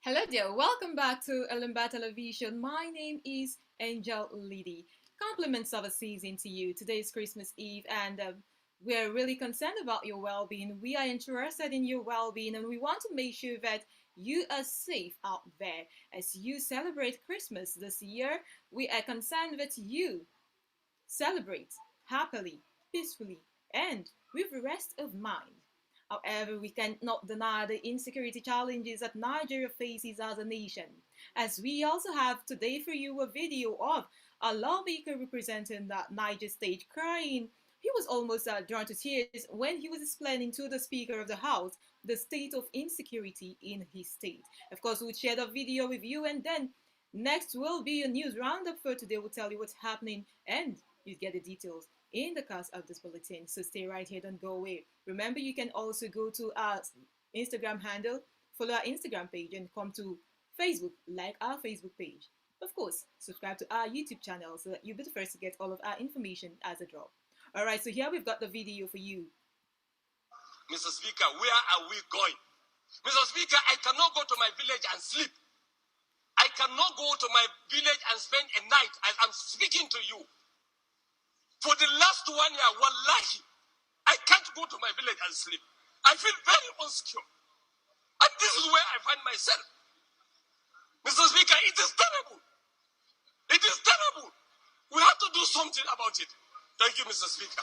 Hello there, welcome back to Alimba Television. My name is Angel Liddy. Compliments of a season to you. Today is Christmas Eve, and we're really concerned about your well being. We are interested in your well being, and we want to make sure that you are safe out there as you celebrate Christmas this year. We are concerned that you celebrate happily, peacefully, and with rest of mind. However, we cannot deny the insecurity challenges that Nigeria faces as a nation, as we also have today for you a video of a lawmaker representing the Niger state crying. He was almost drawn to tears when he was explaining to the Speaker of the House the state of insecurity in his state. Of course, we'll share the video with you, and then next will be a news roundup for today. We'll tell you what's happening, and you get the details in the cast of this bulletin. So stay right here, don't go away. Remember, you can also go to our Instagram handle, follow our Instagram page, and come to Facebook, like our Facebook page. Of course, subscribe to our YouTube channel so that you'll be the first to get all of our information as a drop. All right, so here we've got the video for you. Mr. Speaker, where are we going? Mr. Speaker, I cannot go to my village and sleep. I cannot go to my village and spend a night as I'm speaking to you. For the last 1 year, wallahi, I can't go to my village and sleep. I feel very insecure. And this is where I find myself. Mr. Speaker, it is terrible. It is terrible. We have to do something about it. Thank you, Mr. Speaker.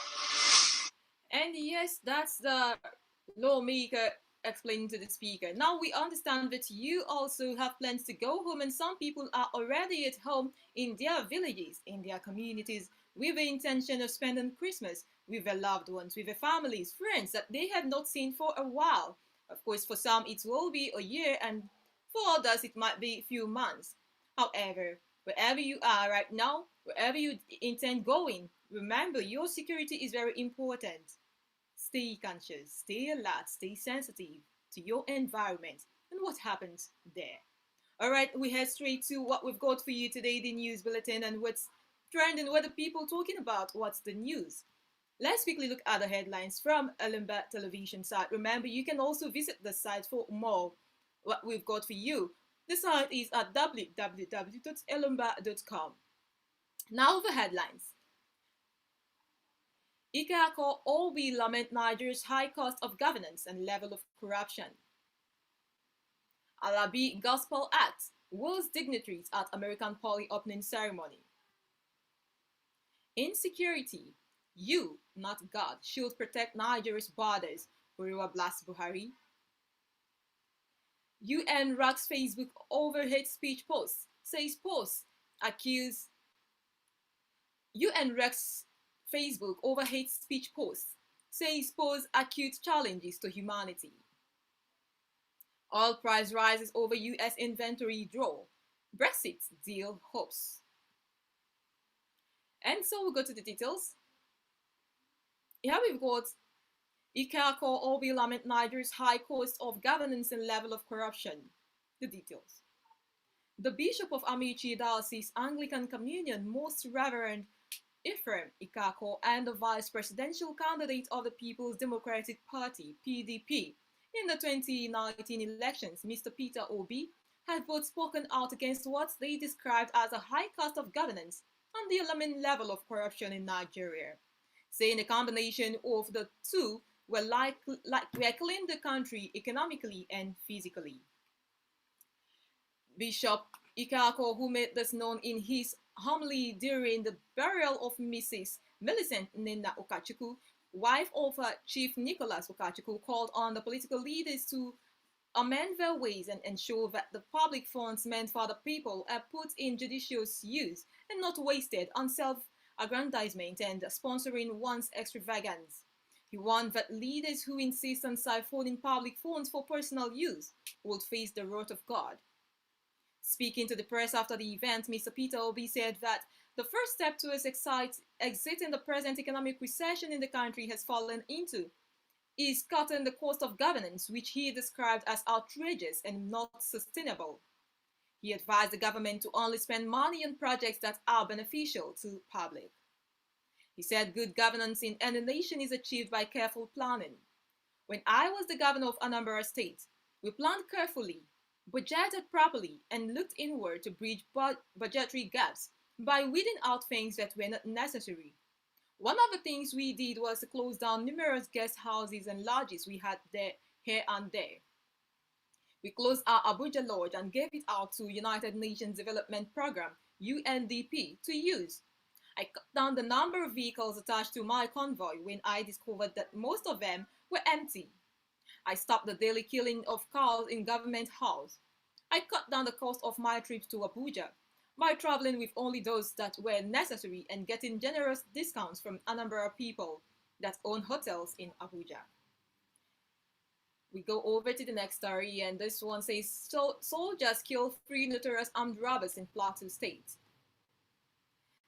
And yes, that's the lawmaker explaining to the speaker. Now we understand that you also have plans to go home, and some people are already at home in their villages, in their communities, with the intention of spending Christmas with their loved ones, with their families, friends that they have not seen for a while. Of course, for some it will be a year, and for others it might be a few months. However, wherever you are right now, wherever you intend going, remember your security is very important. Stay conscious, stay alert, stay sensitive to your environment and what happens there. All right, we head straight to what we've got for you today, the news bulletin, and what's trending, what are people talking about, what's the news. Let's quickly look at the headlines from Alimba television site. Remember, you can also visit the site for more what we've got for you. The site is at www.elumba.com. Now the headlines. Ikako Obi lament Niger's high cost of governance and level of corruption. Alabi Gospel Act woos dignitaries at American Poly opening ceremony. Insecurity. You, not God, should protect Nigeria's borders. Buriwa blasts Buhari. UN rocks Facebook over hate speech posts. Says posts accuse. UN rocks Facebook over hate speech posts. Says posts acute challenges to humanity. Oil price rises over US inventory draw. Brexit deal hopes. And so we'll go to the details. Here we've got Ikako Obi lament Niger's high cost of governance and level of corruption. The details. The Bishop of Amici Diocese Anglican Communion, Most Reverend Ephraim Ikako, and the vice presidential candidate of the People's Democratic Party, PDP, in the 2019 elections, Mr. Peter Obi, have both spoken out against what they described as a high cost of governance and the alarming level of corruption in Nigeria, saying a combination of the two will killing the country economically and physically. Bishop Ikako, who made this known in his homily during the burial of Mrs. Millicent Nina Okachukwu, wife of Chief Nicholas Okachukwu, called on the political leaders to amend their ways and ensure that the public funds meant for the people are put in judicious use and not wasted on self-aggrandizement and sponsoring one's extravagance. He warned that leaders who insist on siphoning public funds for personal use would face the wrath of God. Speaking to the press after the event, Mr. Peter Obi said that the first step towards exiting the present economic recession in the country has fallen into is cutting the cost of governance, which he described as outrageous and not sustainable. He advised the government to only spend money on projects that are beneficial to the public. He said good governance in any nation is achieved by careful planning. When I was the governor of Anambra State, we planned carefully, budgeted properly, and looked inward to bridge budgetary gaps by weeding out things that were not necessary. One of the things we did was to close down numerous guest houses and lodges we had there, here and there. We closed our Abuja lodge and gave it out to United Nations Development Programme (UNDP) to use. I cut down the number of vehicles attached to my convoy when I discovered that most of them were empty. I stopped the daily killing of cows in Government House. I cut down the cost of my trips to Abuja by traveling with only those that were necessary and getting generous discounts from a number of people that own hotels in Abuja. We go over to the next story, and this one says soldiers kill three notorious armed robbers in Plateau State.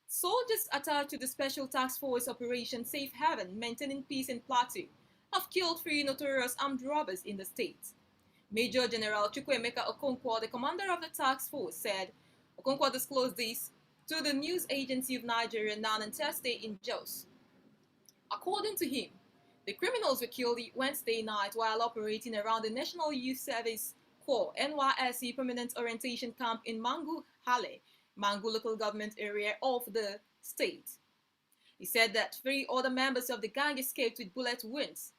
Soldiers attached to the Special Task Force Operation Safe Haven, maintaining peace in Plateau, have killed three notorious armed robbers in the state. Major General Chukwuemeka Okonkwo, the commander of the task force, said Okonkwo disclosed this to the news agency of Nigeria on Thursday in Jos. According to him, the criminals were killed Wednesday night while operating around the National Youth Service Corps (NYSC) Permanent Orientation Camp in Mangu Hale, Mangu local government area of the state. He said that three other members of the gang escaped with bullet wounds.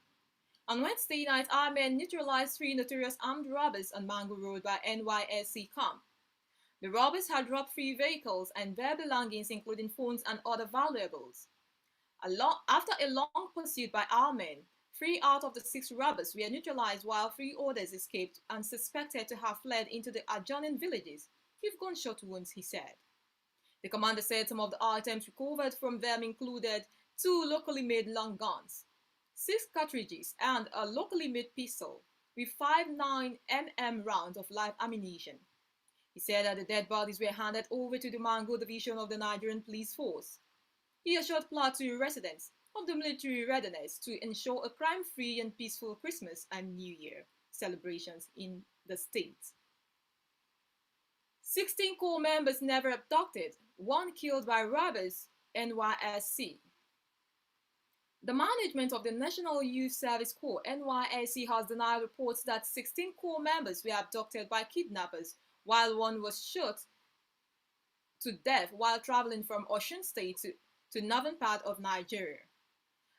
On Wednesday night, our men neutralized three notorious armed robbers on Mangu Road by NYSC camp. The robbers had robbed three vehicles and their belongings, including phones and other valuables. After a long pursuit by our men, 3 out of the 6 robbers were neutralized while 3 others escaped and suspected to have fled into the adjoining villages with gunshot wounds, he said. The commander said some of the items recovered from them included 2 locally made long guns, 6 cartridges, and a locally made pistol with 5 9mm rounds of live ammunition. He said that the dead bodies were handed over to the Mango Division of the Nigerian Police Force. He assured Plateau residents of the military readiness to ensure a crime-free and peaceful Christmas and New Year celebrations in the state. 16 corps members never abducted, 1 killed by robbers, NYSC. The management of the National Youth Service Corps (NYSC) has denied reports that 16 corps members were abducted by kidnappers, while 1 was shot to death while traveling from Osun State to northern part of Nigeria.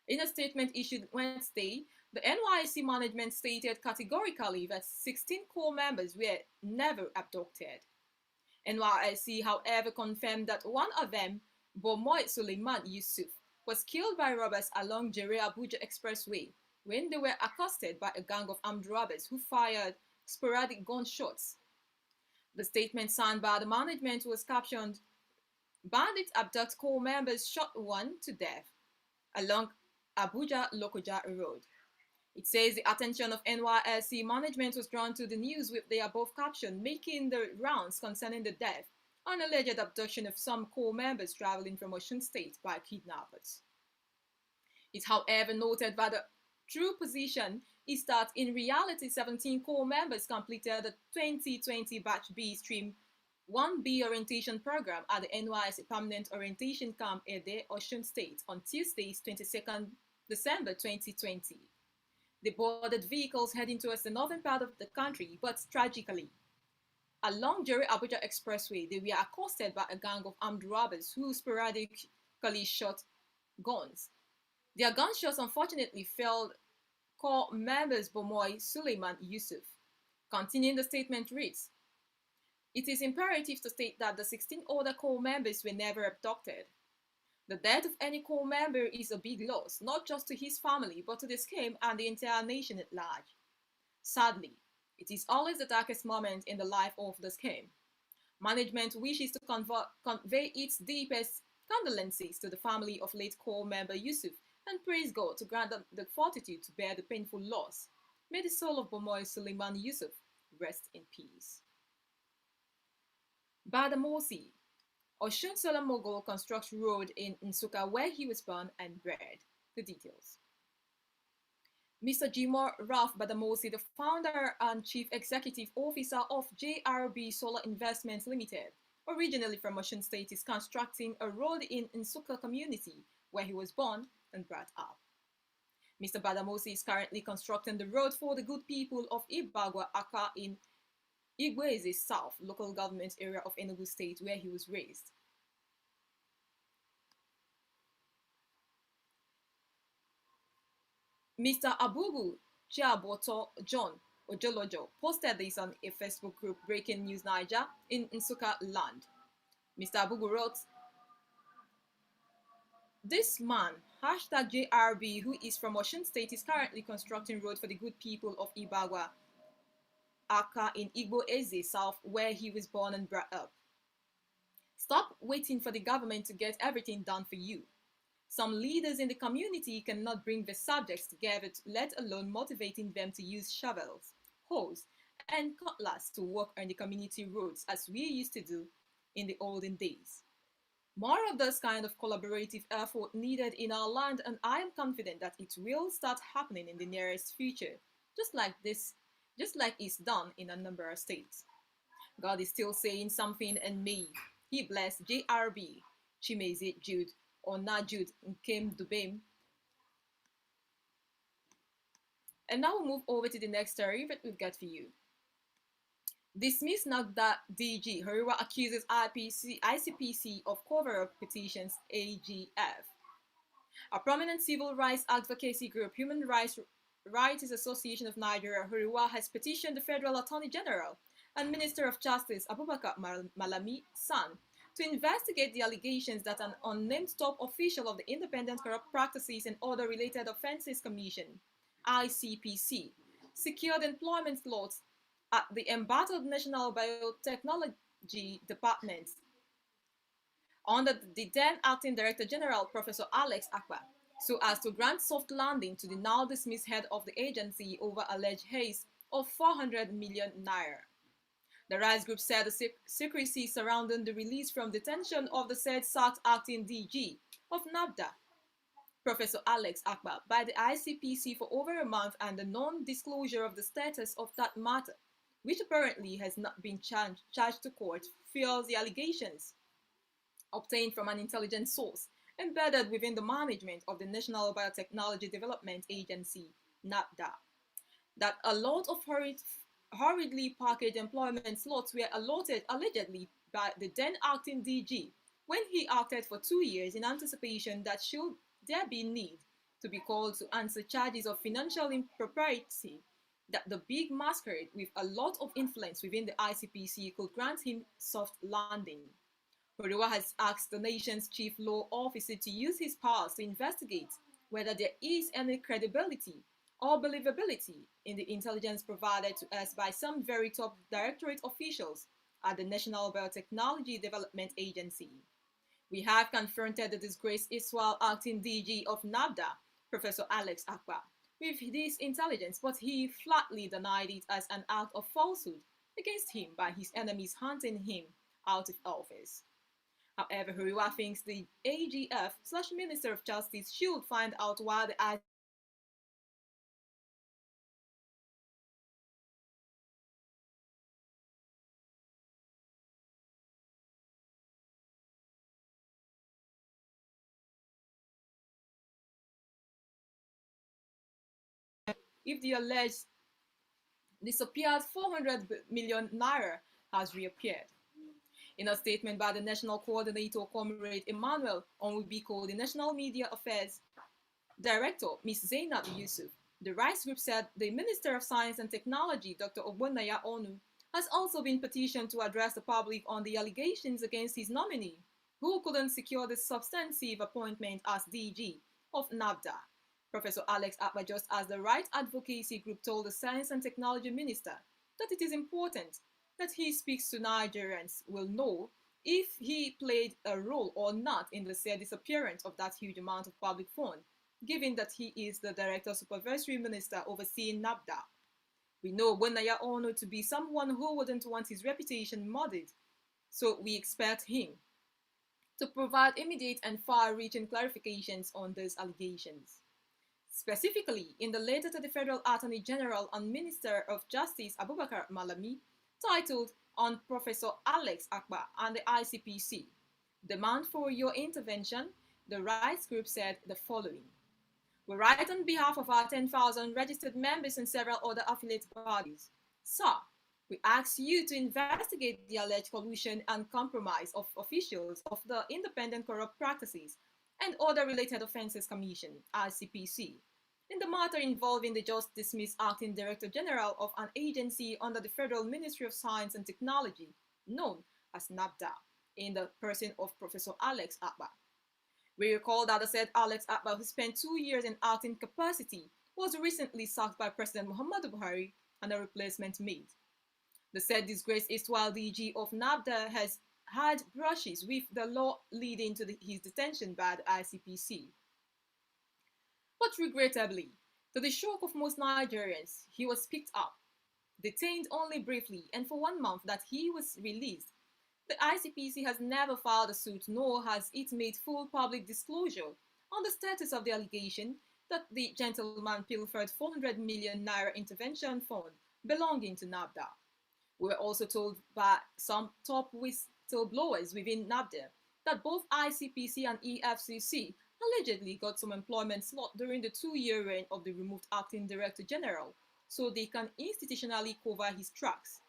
In a statement issued Wednesday, the NYSC management stated categorically that 16 corps members were never abducted. NYSC, however, confirmed that one of them, Bomoy Suleiman Yusuf, was killed by robbers along Jere-Abuja Expressway when they were accosted by a gang of armed robbers who fired sporadic gunshots. The statement signed by the management was captioned, "Bandits abduct corps members, shot 1 to death," along Abuja-Lokoja Road. It says the attention of NYSC management was drawn to the news with the above caption making the rounds concerning the death and alleged abduction of some corps members traveling from Osun State by kidnappers. It, however, noted that the true position is that in reality 17 corps members completed the 2020 Batch B Stream 1B orientation program at the NYSC Permanent Orientation Camp Ede, Osun State on Tuesday, 22nd December 2020. They boarded vehicles heading towards the northern part of the country, but tragically, along Jere-Abuja Expressway, they were accosted by a gang of armed robbers who sporadically shot guns. Their gunshots unfortunately felled corps members Bomoy Suleiman Yusuf. Continuing, the statement reads, "It is imperative to state that the 16 other corps members were never abducted. The death of any corps member is a big loss, not just to his family, but to the scheme and the entire nation at large. Sadly, it is always the darkest moment in the life of the scheme. Management wishes to convey its deepest condolences to the family of late corps member Yusuf and prays God to grant them the fortitude to bear the painful loss. May the soul of Bomoy Suleiman Yusuf rest in peace." Badamosi. Osun Solar Mogul constructs road in Nsukka where he was born and bred. The details. Mr. Jimor Ralph Badamosi, the founder and chief executive officer of JRB Solar Investments Limited, originally from Osun State, is constructing a road in Nsukka community where he was born and brought up. Mr. Badamosi is currently constructing the road for the good people of Ibagwa Aka in Igwe is a South local government area of Enugu State where he was raised. Mr. Abubu Chiaboto John Ojolojo posted this on a Facebook group Breaking News Niger in Nsukka land. Mr. Abubu wrote, "This man, hashtag JRB, who is from Osun State, is currently constructing road for the good people of Ibagwa, Aka in Igbo Eze South, where he was born and brought up. Stop waiting for the government to get everything done for you. Some leaders in the community cannot bring the subjects together, let alone motivating them to use shovels, hoes, and cutlass to work on the community roads as we used to do in the olden days. More of this kind of collaborative effort needed in our land, and I am confident that it will start happening in the nearest future, just like it's done in a number of states. God is still saying something in me. He blessed JRB, Chimeze Jude, or Jude, Nkem Dubem. And now we'll move over to the next story that we've got for you. Dismiss Nagda DG. Hariwa accuses ICPC of cover-up petitions AGF. A prominent civil rights advocacy group, Human Rights Association of Nigeria, Hariwa, has petitioned the Federal Attorney General and Minister of Justice Abubakar Malami San to investigate the allegations that an unnamed top official of the Independent Corrupt Practices and Other Related Offences Commission, ICPC, secured employment slots at the embattled National Biotechnology Department under the then Acting Director General, Professor Alex Akpa, so as to grant soft landing to the now dismissed head of the agency over alleged haze of 400 million naira. The rights group said the secrecy surrounding the release from detention of the said sacked acting DG of NABDA, Professor Alex Akpa, by the ICPC for over a month, and the non-disclosure of the status of that matter, which apparently has not been charged to court, fuels the allegations obtained from an intelligence source embedded within the management of the National Biotechnology Development Agency, NABDA, that a lot of hurriedly packaged employment slots were allotted allegedly by the then acting DG when he acted for 2 years in anticipation that should there be need to be called to answer charges of financial impropriety, that the big masquerade with a lot of influence within the ICPC could grant him soft landing. Horiwa has asked the nation's chief law officer to use his powers to investigate whether there is any credibility or believability in the intelligence provided to us by some very top directorate officials at the National Biotechnology Development Agency. We have confronted the disgraced Israel acting DG of NABDA, Professor Alex Akpa, with this intelligence, but he flatly denied it as an act of falsehood against him by his enemies hunting him out of office. However, Huriwa thinks the AGF/Minister of Justice should find out why the if the alleged disappeared 400 million naira has reappeared. In a statement by the National Coordinator, Comrade Emmanuel Onwubiko, the National Media Affairs Director, Ms. Zainab Yusuf, the rights group said the Minister of Science and Technology, Dr. Ogbonnaya Onu, has also been petitioned to address the public on the allegations against his nominee, who couldn't secure the substantive appointment as DG of NABDA. Professor Alex Akpa, just as the Right Advocacy Group told the Science and Technology Minister that it is important that he speaks to Nigerians will know if he played a role or not in the said disappearance of that huge amount of public fund, given that he is the Director Supervisory Minister overseeing NABDA. We know Ogbonnaya Onu to be someone who wouldn't want his reputation muddied, so we expect him to provide immediate and far-reaching clarifications on those allegations. Specifically, in the letter to the Federal Attorney General and Minister of Justice Abubakar Malami, titled on Professor Alex Akpa and the ICPC, Demand for Your Intervention, the rights group said the following. We write on behalf of our 10,000 registered members and several other affiliate bodies. Sir, We ask you to investigate the alleged collusion and compromise of officials of the Independent Corrupt Practices and Other Related Offences Commission, ICPC, in the matter involving the just dismissed Acting Director General of an agency under the Federal Ministry of Science and Technology, known as NABDA, in the person of Professor Alex Akbar. We recall that the said Alex Akbar, who spent 2 years in acting capacity, was recently sacked by President Muhammadu Buhari and a replacement made. The said disgraced erstwhile DG of NABDA has had brushes with the law leading to his detention by the ICPC. But regrettably, to the shock of most Nigerians, he was picked up, detained only briefly, and for 1 month that he was released. The ICPC has never filed a suit, nor has it made full public disclosure on the status of the allegation that the gentleman pilfered 400 million naira intervention fund belonging to NABDA. We were also told by some top whistleblowers within NABDA that both ICPC and EFCC allegedly got some employment slot during the 2-year reign of the removed Acting Director General so they can institutionally cover his tracks.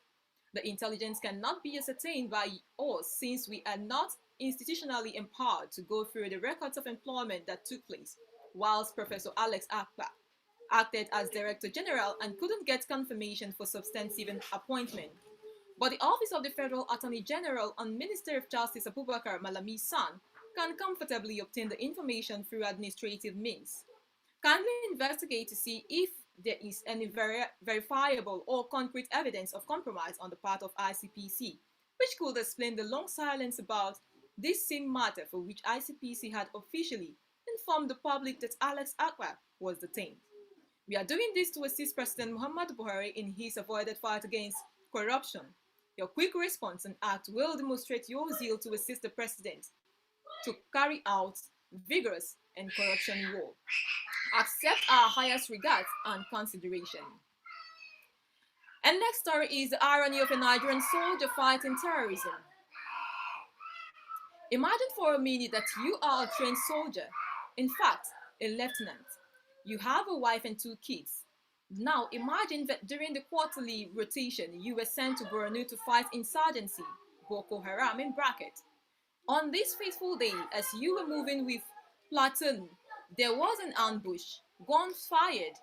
The intelligence cannot be ascertained by us since we are not institutionally empowered to go through the records of employment that took place, whilst Professor Alex Akbar acted as Director General and couldn't get confirmation for substantive appointment. But the Office of the Federal Attorney General and Minister of Justice Abubakar Malami San can comfortably obtain the information through administrative means. Kindly investigate to see if there is any verifiable or concrete evidence of compromise on the part of ICPC, which could explain the long silence about this same matter for which ICPC had officially informed the public that Alex Akbar was detained. We are doing this to assist President Muhammadu Buhari in his avoided fight against corruption. Your quick response and act will demonstrate your zeal to assist the president to carry out vigorous and corruption war. Accept our highest regards and consideration. And next story is the irony of a Nigerian soldier fighting terrorism. Imagine for a minute that you are a trained soldier, in fact, a lieutenant. You have a wife and 2 kids. Now imagine that during the quarterly rotation, you were sent to Borno to fight insurgency, Boko Haram in bracket. On this fateful day, as you were moving with platoon, there was an ambush, guns fired.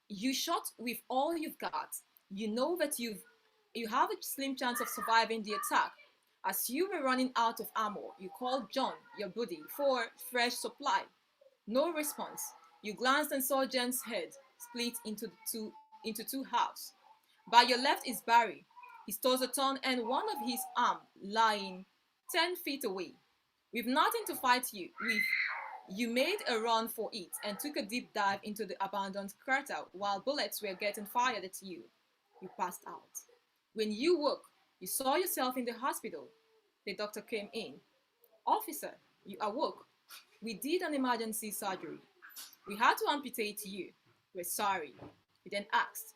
You shot with all you've got. You know that you have a slim chance of surviving the attack. As you were running out of ammo, you called John, your buddy, for fresh supply. No response. You glanced and saw John's head split into two halves. By your left is Barry, his torso torn and one of his arm lying 10 feet away. With nothing to fight you with, you made a run for it and took a deep dive into the abandoned crater while bullets were getting fired at you. You passed out. When you woke, you saw yourself in the hospital. The doctor came in. Officer, you awoke. We did an emergency surgery. We had to amputate you. We're sorry. We then asked,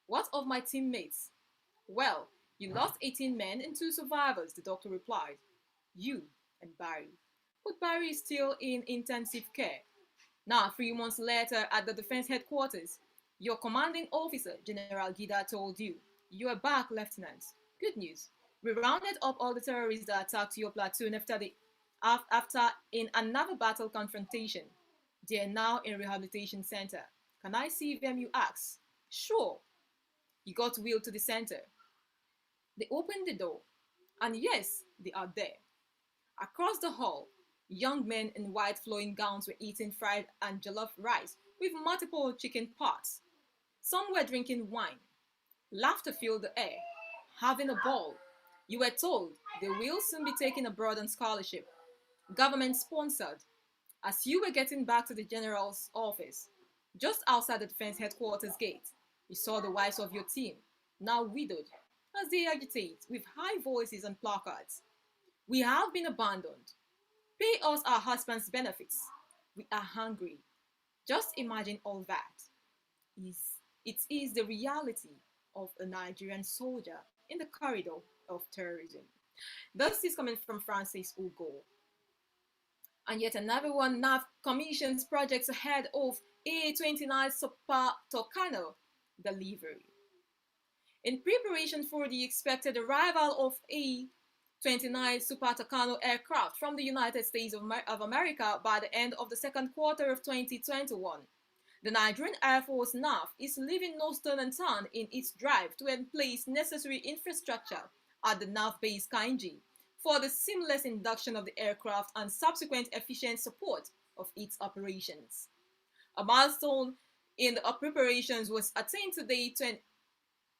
what of my teammates? Well, you lost 18 men and 2 survivors, the doctor replied. You and Barry. But Barry is still in intensive care. Now, 3 months later at the defense headquarters, your commanding officer, General Gida, told you, you are back, Lieutenant. Good news. We rounded up all the terrorists that attacked your platoon after in another battle confrontation. They are now in rehabilitation center. Can I see them, you ask? Sure. You got wheeled to the center. They opened the door, and yes, they are there. Across the hall, young men in white flowing gowns were eating fried and jollof rice with multiple chicken pots. Some were drinking wine. Laughter filled the air, having a ball. You were told they will soon be taken abroad on scholarship, government sponsored. As you were getting back to the general's office, just outside the defense headquarters gate, you saw the wives of your team, now widowed, as they agitate with high voices and placards. We have been abandoned. Pay us our husband's benefits. We are hungry. Just imagine all that. It is the reality of a Nigerian soldier in the corridor of terrorism. This is coming from Francis Ugo. And yet another one, NAV commissions projects ahead of A29 Super Tucano delivery. In preparation for the expected arrival of A-29 Super Tucano aircraft from the United States of America by the end of the second quarter of 2021, the Nigerian Air Force NAF is leaving no stone unturned in its drive to place necessary infrastructure at the NAF base Kainji for the seamless induction of the aircraft and subsequent efficient support of its operations. A milestone in the preparations was attained today,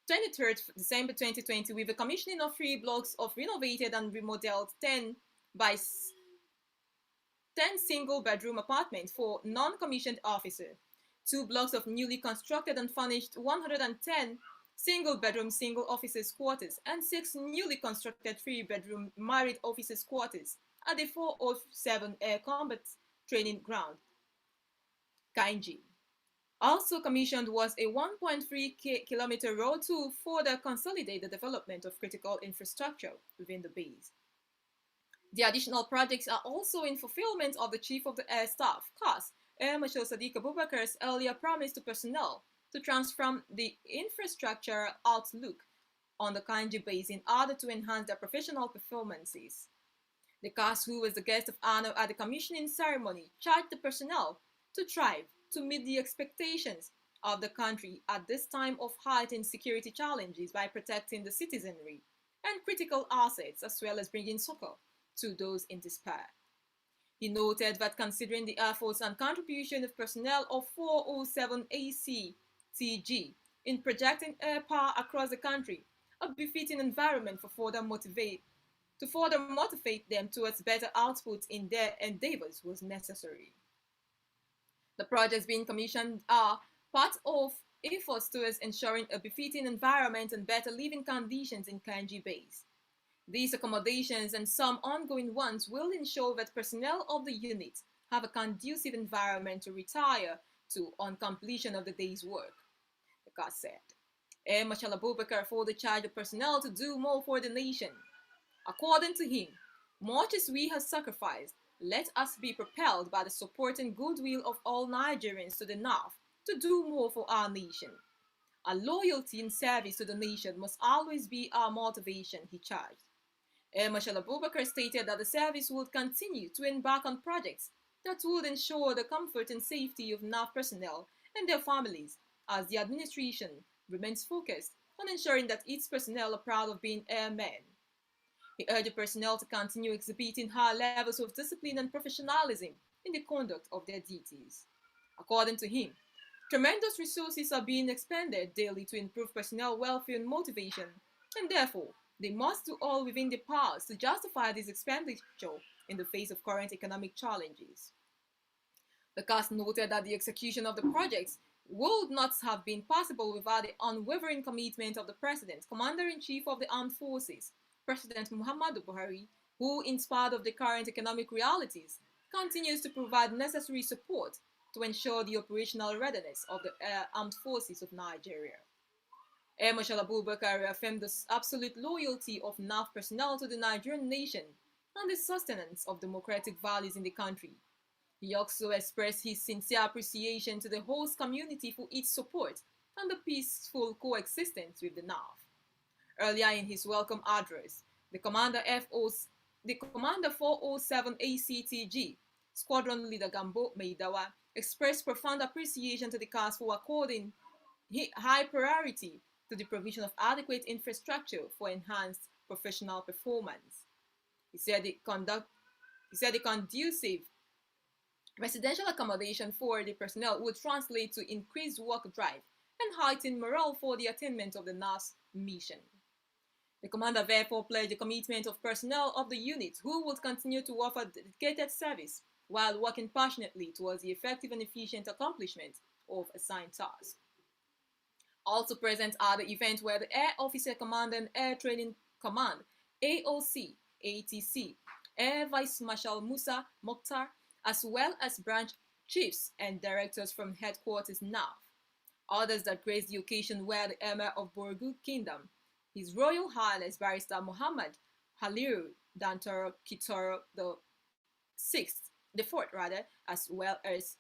23rd December 2020, with the commissioning of 3 blocks of renovated and remodeled 10 by 10 single-bedroom apartments for non-commissioned officers, 2 blocks of newly constructed and furnished 110 single-bedroom single officers' quarters, and 6 newly constructed 3-bedroom married officers' quarters at the 407 Air Combat Training Ground, Kainji. Also commissioned was a 1.3-kilometer road to further consolidate the development of critical infrastructure within the base. The additional projects are also in fulfillment of the Chief of the Air Staff, CAS, Air Marshal Sadiq Abubakar's earlier promise to personnel to transform the infrastructure outlook on the Kainji base in order to enhance their professional performances. The CAS, who was the guest of honor at the commissioning ceremony, charged the personnel to thrive to meet the expectations of the country at this time of heightened security challenges by protecting the citizenry and critical assets, as well as bringing succor to those in despair. He noted that considering the efforts and contribution of personnel of 407 ACTG in projecting air power across the country, a befitting environment to further motivate them towards better outputs in their endeavors was necessary. The projects being commissioned are part of efforts towards ensuring a befitting environment and better living conditions in Kainji Base. These accommodations and some ongoing ones will ensure that personnel of the unit have a conducive environment to retire to on completion of the day's work, the CAS said. Air Marshal Abubakar further charged the personnel to do more for the nation. According to him, much as we have sacrificed, let us be propelled by the support and goodwill of all Nigerians to the north to do more for our nation. Our loyalty and service to the nation must always be our motivation, he charged. Air Marshal Abubakar stated that the service would continue to embark on projects that would ensure the comfort and safety of NAF personnel and their families, as the administration remains focused on ensuring that its personnel are proud of being airmen. He urged the personnel to continue exhibiting high levels of discipline and professionalism in the conduct of their duties. According to him, tremendous resources are being expended daily to improve personnel welfare and motivation, and therefore, they must do all within their powers to justify this expenditure in the face of current economic challenges. The CAS noted that the execution of the projects would not have been possible without the unwavering commitment of the President, Commander-in-Chief of the Armed Forces, President Muhammadu Buhari, who, in spite of the current economic realities, continues to provide necessary support to ensure the operational readiness of the armed forces of Nigeria. Air Marshal Abubakar reaffirmed the absolute loyalty of NAF personnel to the Nigerian nation and the sustenance of democratic values in the country. He also expressed his sincere appreciation to the host community for its support and the peaceful coexistence with the NAF. Earlier in his welcome address, the Commander 407 ACTG, Squadron Leader Gambo Meidawa, expressed profound appreciation to the CAS for according high priority to the provision of adequate infrastructure for enhanced professional performance. He said the conducive residential accommodation for the personnel would translate to increased work drive and heightened morale for the attainment of the NAF's mission. The commander therefore pledged the commitment of personnel of the unit who would continue to offer dedicated service while working passionately towards the effective and efficient accomplishment of assigned tasks. Also present at the event were the Air Officer Command and Air Training Command, AOC, ATC, Air Vice Marshal Musa Mokhtar, as well as branch chiefs and directors from headquarters NAF. Others that graced the occasion were the Emir of Borgu Kingdom, His Royal Highness Barrister Muhammad Haliru Dantoro Kitoro the fourth, as well as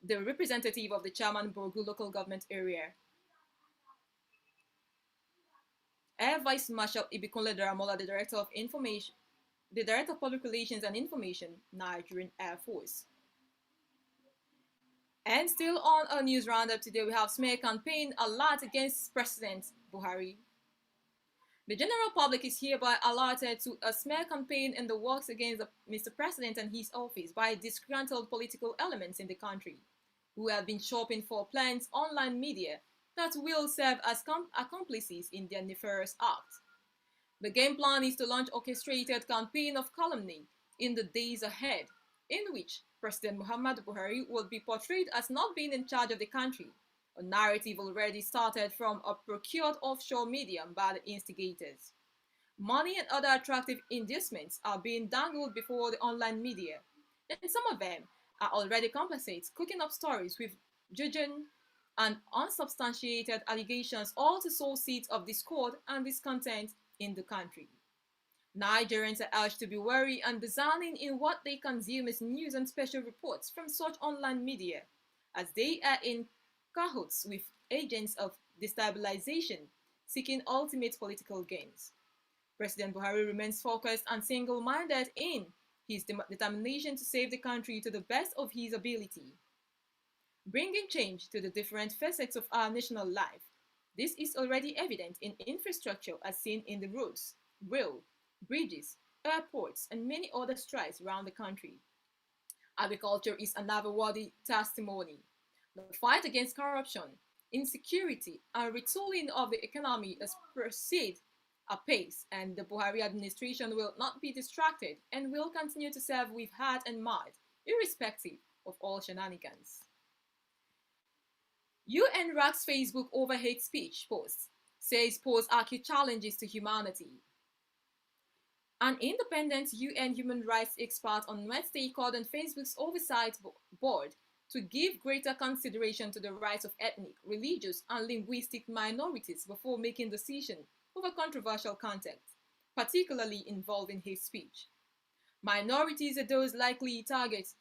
the representative of the Chairman Borgu local government area, Air Vice Marshal Ibikunle Daramola, the Director of Public Relations and Information, Nigerian Air Force. And still on our news roundup today, we have smear campaign alert against President Buhari. The general public is hereby alerted to a smear campaign in the works against Mr. President and his office by disgruntled political elements in the country, who have been shopping for plans online media that will serve as accomplices in their nefarious act. The game plan is to launch orchestrated campaign of calumny in the days ahead, in which President Muhammadu Buhari will be portrayed as not being in charge of the country, a narrative already started from a procured offshore medium by the instigators. Money and other attractive inducements are being dangled before the online media, and some of them are already complicit, cooking up stories with judging and unsubstantiated allegations, all to sow seeds of discord and discontent in the country. Nigerians are urged to be wary and discerning in what they consume as news and special reports from such online media, as they are in cahoots with agents of destabilization seeking ultimate political gains. President Buhari remains focused and single-minded in his determination to save the country to the best of his ability, bringing change to the different facets of our national life. This is already evident in infrastructure as seen in the roads, rail, bridges, airports, and many other strides around the country. Agriculture is another worthy testimony. The fight against corruption, insecurity, and retooling of the economy has proceeded apace, and the Buhari administration will not be distracted and will continue to serve with heart and mind, irrespective of all shenanigans. UN racks Facebook over hate speech posts, says pose acute challenges to humanity. An independent UN human rights expert on Wednesday called on Facebook's oversight board to give greater consideration to the rights of ethnic, religious, and linguistic minorities before making decisions over controversial content, particularly involving hate speech. Minorities are those likely targets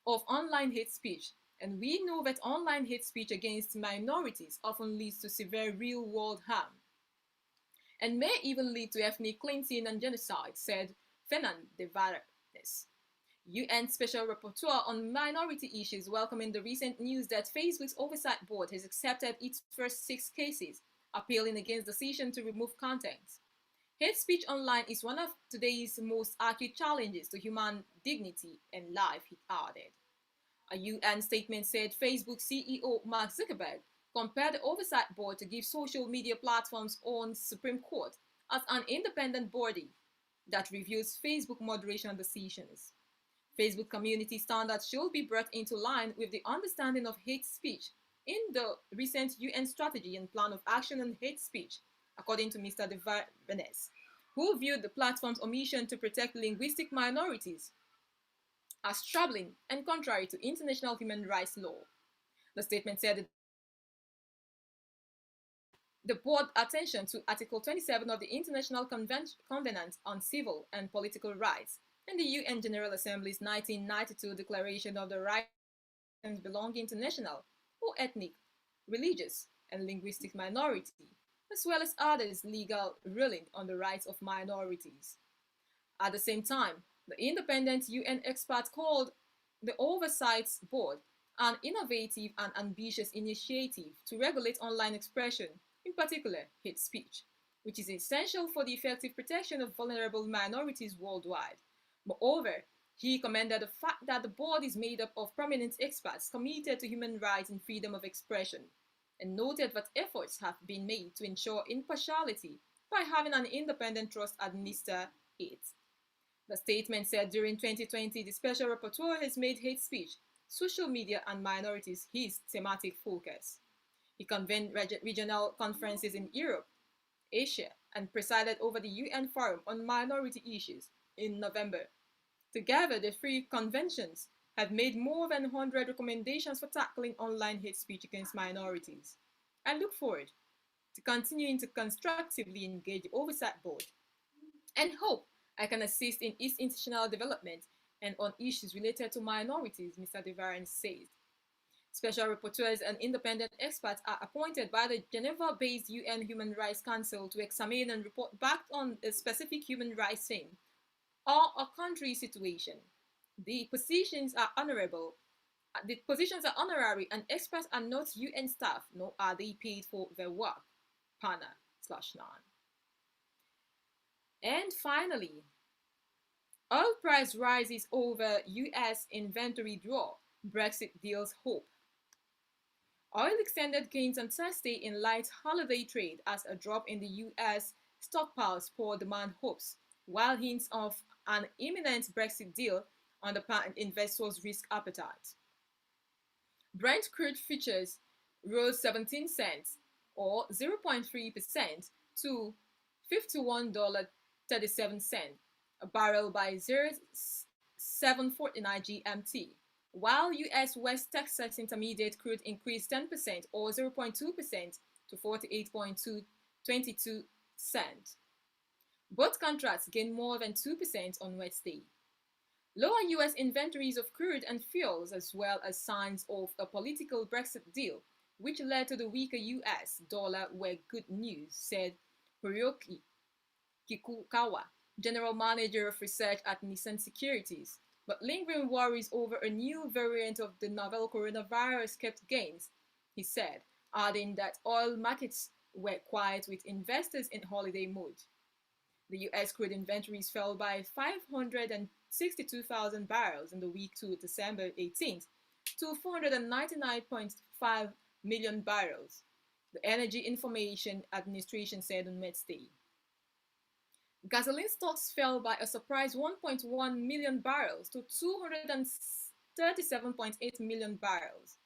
of online hate speech, and we know that online hate speech against minorities often leads to severe real-world harm and may even lead to ethnic cleansing and genocide, said Fernand de Vares, UN Special Rapporteur on Minority Issues, welcoming the recent news that Facebook's oversight board has accepted its first 6 cases, appealing against the decision to remove content. Hate speech online is one of today's most acute challenges to human dignity and life, he added. A UN statement said Facebook CEO Mark Zuckerberg compared the oversight board to give social media platforms on Supreme Court as an independent body that reviews Facebook moderation decisions. Facebook community standards should be brought into line with the understanding of hate speech in the recent UN strategy and plan of action on hate speech, according to Mr. De Vares, who viewed the platform's omission to protect linguistic minorities as troubling and contrary to international human rights law. The statement said the board attention to Article 27 of the International Covenant on Civil and Political Rights and the UN General Assembly's 1992 Declaration of the Rights belonging to national or ethnic, religious, and linguistic minority, as well as others' legal ruling on the rights of minorities. At the same time, the independent UN expert called the Oversight Board an innovative and ambitious initiative to regulate online expression, in particular hate speech, which is essential for the effective protection of vulnerable minorities worldwide. Moreover, he commended the fact that the board is made up of prominent experts committed to human rights and freedom of expression, and noted that efforts have been made to ensure impartiality by having an independent trust administer it. The statement said during 2020, the Special Rapporteur has made hate speech, social media, and minorities his thematic focus. He convened regional conferences in Europe, Asia, and presided over the UN Forum on Minority Issues in November. Together, the 3 conventions have made more than 100 recommendations for tackling online hate speech against minorities. I look forward to continuing to constructively engage the Oversight Board and hope I can assist in its institutional development and on issues related to minorities, Mr. De Vares said. Special rapporteurs and independent experts are appointed by the Geneva-based UN Human Rights Council to examine and report back on a specific human rights theme or a country situation. The positions are honorable. The positions are honorary, and experts are not UN staff, nor are they paid for their work. Pana/non. And finally, oil price rises over US inventory draw. Brexit deals hope. Oil extended gains on Thursday in light holiday trade as a drop in the US stockpiles poured demand hopes, while hints of an imminent Brexit deal underpinned investors' risk appetite. Brent crude futures rose 17 cents or 0.3% to $51.37 a barrel by 0749 GMT, while US West Texas Intermediate crude increased 10% or 0.2% to 48.22 cents. Both contracts gained more than 2% on Wednesday. Lower US inventories of crude and fuels, as well as signs of a political Brexit deal, which led to the weaker US dollar, were good news, said Hiroki Kikukawa, general manager of research at Insecurity. But lingering worries over a new variant of the novel coronavirus kept gains, he said, adding that oil markets were quiet with investors in holiday mood. The US crude inventories fell by 562,000 barrels in the week to December 18th to 499.5 million barrels, the Energy Information Administration said on Wednesday. Gasoline stocks fell by a surprise 1.1 million barrels to 237.8 million barrels.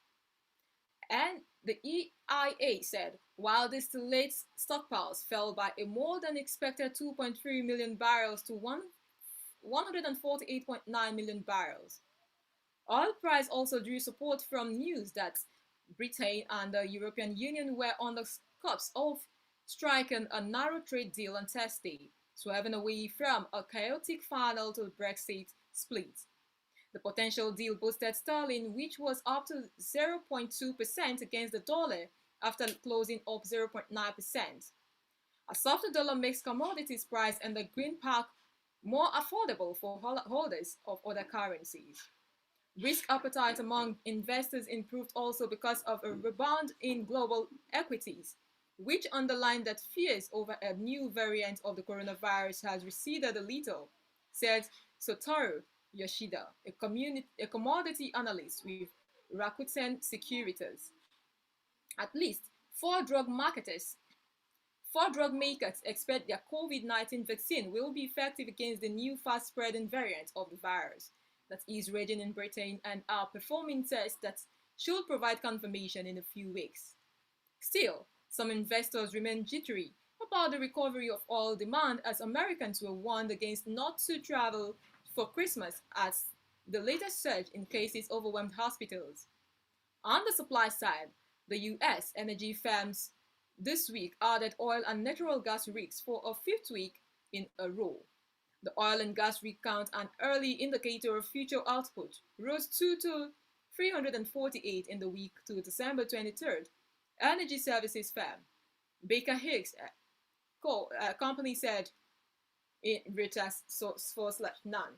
And the EIA said, while distillate stockpiles fell by a more than expected 2.3 million barrels to 148.9 million barrels. Oil price also drew support from news that Britain and the European Union were on the cusp of striking a narrow trade deal on Thursday, swerving away from a chaotic final to Brexit split. The potential deal boosted sterling, which was up to 0.2% against the dollar after closing up 0.9%. A softer dollar makes commodities price and the green pack more affordable for holders of other currencies. Risk appetite among investors improved also because of a rebound in global equities, which underlined that fears over a new variant of the coronavirus has receded a little, said Satoru Yoshida, a commodity analyst with Rakuten Securities. At least four drug makers expect their COVID-19 vaccine will be effective against the new fast-spreading variant of the virus that is raging in Britain and are performing tests that should provide confirmation in a few weeks. Still, some investors remain jittery about the recovery of oil demand as Americans were warned against not to travel for Christmas as the latest surge in cases overwhelmed hospitals. On the supply side, the US energy firms this week added oil and natural gas rigs for a fifth week in a row. The oil and gas rig count, an early indicator of future output, rose 2 to 348 in the week to December 23rd. Energy services firm Baker Hughes company said in Reuters /none.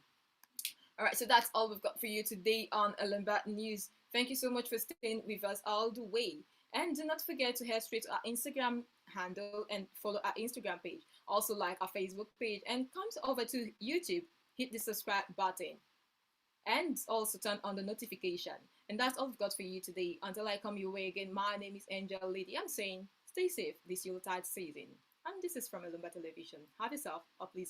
All right, so that's all we've got for you today on Alembat News. Thank you so much for staying with us all the way. And do not forget to head straight to our Instagram handle and follow our Instagram page. Also like our Facebook page and come over to YouTube, hit the subscribe button. And also turn on the notification. And that's all we've got for you today. Until I come your way again, my name is Angel Lady. I'm saying stay safe this Yuletide season. And this is from Alumba Television. Have yourself a pleasant